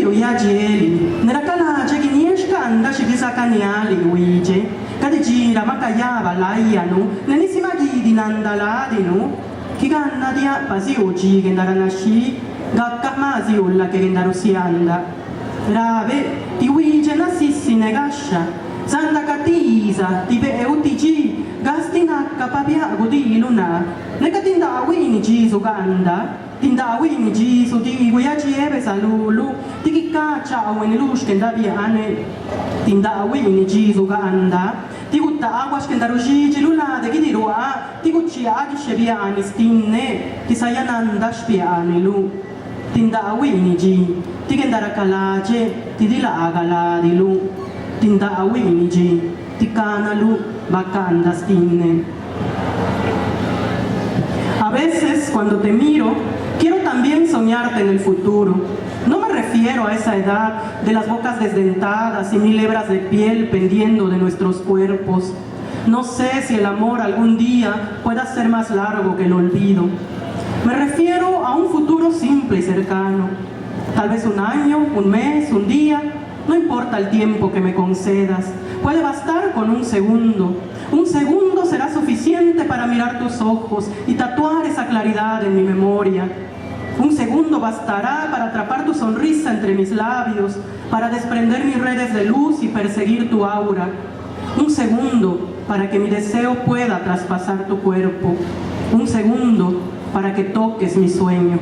uyajeli, nerakalaje ginieshkanda shigisakaniali uije, kadijira makayaba layanu, nenisima dinandaladinu, kiganna dia pasi uji gendaranashi, gakkamazi ulla che gendarusianda. Rave, ti uije nasissi negasha, sanda katisa, ti be eutigi, gastinakka papia gudi luna, nekatinda wini jisu ganda, tinda wini jisu ti uyajiebe salulu, ti kikacha awen lush kendabiane, tinda wini jisu ganda, ti gutta aguas kendarujiji luna de gidirua, ti gucci agishebiani stinne, ti sayananda spiani lu, tinda wini ji, ti gendarakalaje, ti dila agala di lu, tinda wini ji, ti kanalu, bacanda stinne. A veces, cuando te miro, quiero también soñarte en el futuro. No me refiero a esa edad de las bocas desdentadas y 1000 hebras de piel pendiendo de nuestros cuerpos. No sé si el amor algún día pueda ser más largo que el olvido. Me refiero a un futuro simple y cercano. Tal vez un año, un mes, un día, no importa el tiempo que me concedas. Puede bastar con un segundo. Un segundo será suficiente para mirar tus ojos y tatuar esa claridad en mi memoria. Un segundo bastará para atrapar tu sonrisa entre mis labios, para desprender mis redes de luz y perseguir tu aura. Un segundo para que mi deseo pueda traspasar tu cuerpo. Un segundo para que toques mi sueño.